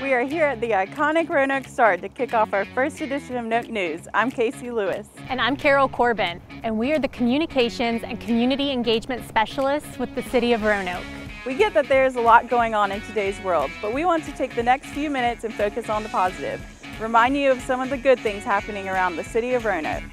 We are here at the iconic Roanoke Star to kick off our first edition of Noke News. I'm Casey Lewis. And I'm Carol Corbin, and we are the Communications and Community Engagement Specialists with the City of Roanoke. We get that there's a lot going on in today's world, but we want to take the next few minutes and focus on the positive. Remind you of some of the good things happening around the City of Roanoke.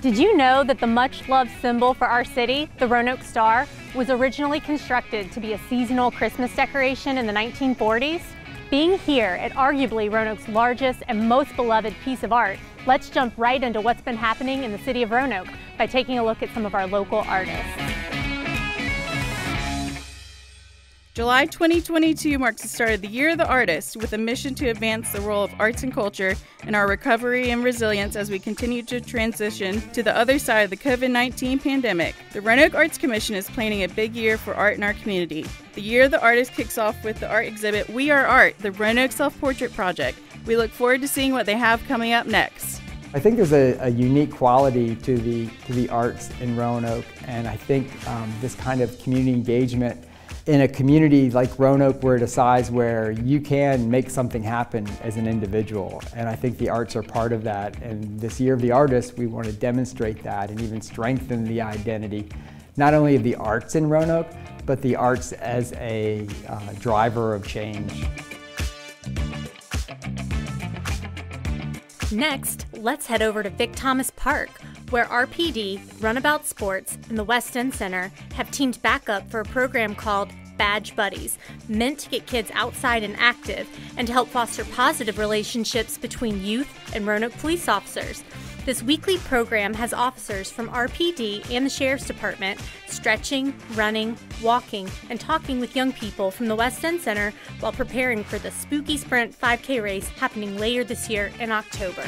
Did you know that the much-loved symbol for our city, the Roanoke Star, was originally constructed to be a seasonal Christmas decoration in the 1940s? Being here at arguably Roanoke's largest and most beloved piece of art, let's jump right into what's been happening in the city of Roanoke by taking a look at some of our local artists. July 2022 marks the start of the Year of the Artist with a mission to advance the role of arts and culture in our recovery and resilience as we continue to transition to the other side of the COVID-19 pandemic. The Roanoke Arts Commission is planning a big year for art in our community. The Year of the Artist kicks off with the art exhibit We Are Art, the Roanoke Self-Portrait Project. We look forward to seeing what they have coming up next. I think there's a unique quality to the arts in Roanoke, and I think this kind of community engagement in a community like Roanoke, we're at a size where you can make something happen as an individual, and I think the arts are part of that. And this Year of the Artist, we want to demonstrate that and even strengthen the identity, not only of the arts in Roanoke, but the arts as a driver of change. Next, let's head over to Vic Thomas Park, where RPD, Runabout Sports, and the West End Center have teamed back up for a program called Badge Buddies, meant to get kids outside and active and to help foster positive relationships between youth and Roanoke police officers. This weekly program has officers from RPD and the Sheriff's Department stretching, running, walking, and talking with young people from the West End Center while preparing for the Spooky Sprint 5K race happening later this year in October.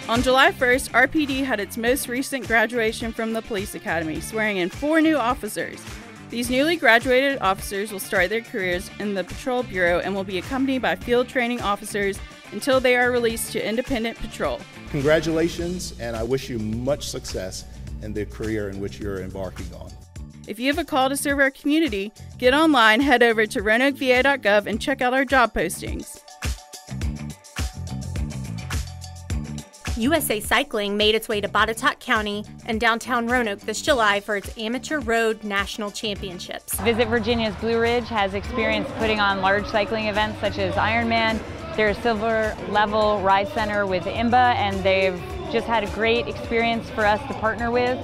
On July 1st, RPD had its most recent graduation from the police academy, swearing in 4 new officers. These newly graduated officers will start their careers in the Patrol Bureau and will be accompanied by field training officers until they are released to independent patrol. Congratulations, and I wish you much success in the career in which you're embarking on. If you have a call to serve our community, get online, head over to roanokeva.gov and check out our job postings. USA Cycling made its way to Botetourt County and downtown Roanoke this July for its Amateur Road National Championships. Visit Virginia's Blue Ridge has experience putting on large cycling events such as Ironman. They're a silver level ride center with IMBA, and they've just had a great experience for us to partner with.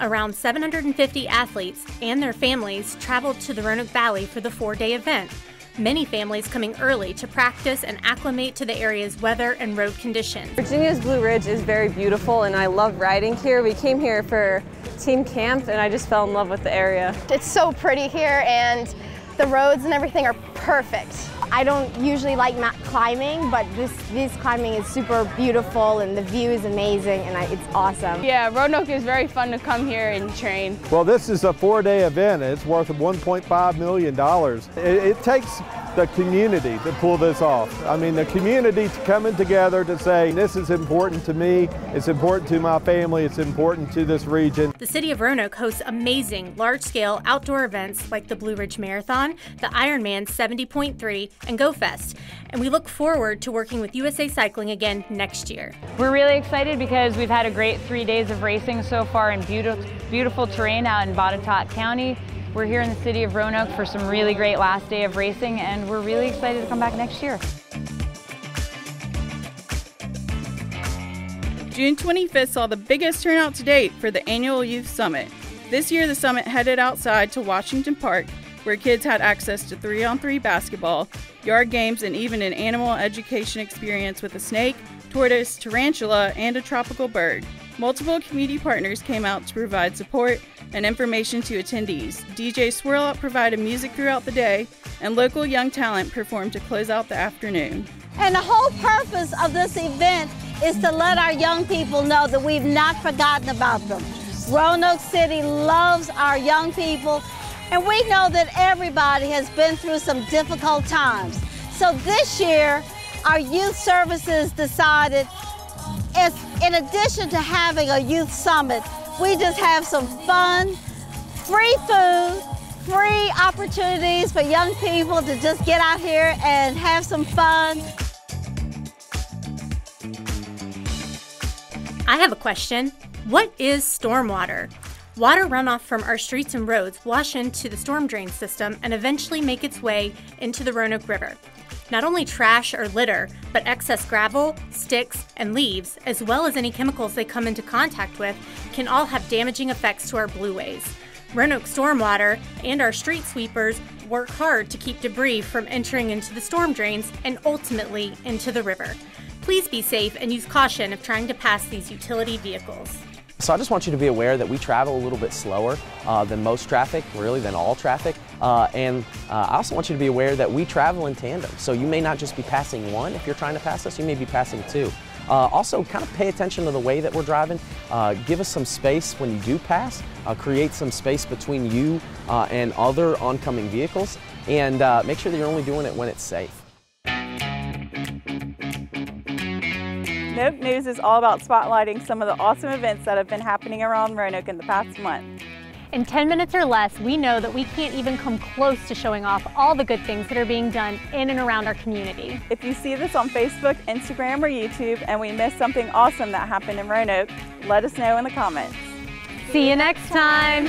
Around 750 athletes and their families traveled to the Roanoke Valley for the 4-day event. Many families coming early to practice and acclimate to the area's weather and road conditions. Virginia's Blue Ridge is very beautiful, and I love riding here. We came here for team camp and I just fell in love with the area. It's so pretty here, and the roads and everything are perfect. I don't usually like climbing, but this climbing is super beautiful and the view is amazing, and it's awesome. Yeah, Roanoke is very fun to come here and train. Well, this is a 4-day event. It's worth $1.5 million. It takes the community to pull this off. I mean, the community coming together to say, this is important to me, it's important to my family, it's important to this region. The City of Roanoke hosts amazing large-scale outdoor events like the Blue Ridge Marathon, the Ironman 70.3, and Go Fest. And we look forward to working with USA Cycling again next year. We're really excited because we've had a great 3 days of racing so far in beautiful terrain out in Botetourt County. We're here in the city of Roanoke for some really great last day of racing, and we're really excited to come back next year. June 25th saw the biggest turnout to date for the annual Youth Summit. This year the summit headed outside to Washington Park, where kids had access to 3-on-3 basketball, yard games, and even an animal education experience with a snake, tortoise, tarantula, and a tropical bird. Multiple community partners came out to provide support and information to attendees. DJ Swirl Up provided music throughout the day, and local young talent performed to close out the afternoon. And the whole purpose of this event is to let our young people know that we've not forgotten about them. Roanoke City loves our young people, and we know that everybody has been through some difficult times. So this year, our youth services decided, in addition to having a youth summit, we just have some fun, free food, free opportunities for young people to just get out here and have some fun. I have a question. What is stormwater? Water runoff from our streets and roads wash into the storm drain system and eventually make its way into the Roanoke River. Not only trash or litter, but excess gravel, sticks, and leaves, as well as any chemicals they come into contact with, can all have damaging effects to our blueways. Roanoke Stormwater and our street sweepers work hard to keep debris from entering into the storm drains and ultimately into the river. Please be safe and use caution if trying to pass these utility vehicles. So I just want you to be aware that we travel a little bit slower than most traffic, really than all traffic. I also want you to be aware that we travel in tandem. So you may not just be passing one if you're trying to pass us, you may be passing two. Also, kind of pay attention to the way that we're driving. Give us some space when you do pass. Create some space between you and other oncoming vehicles. And make sure that you're only doing it when it's safe. Noke News is all about spotlighting some of the awesome events that have been happening around Roanoke in the past month. In 10 minutes or less, we know that we can't even come close to showing off all the good things that are being done in and around our community. If you see this on Facebook, Instagram, or YouTube, and we missed something awesome that happened in Roanoke, let us know in the comments. See you next time.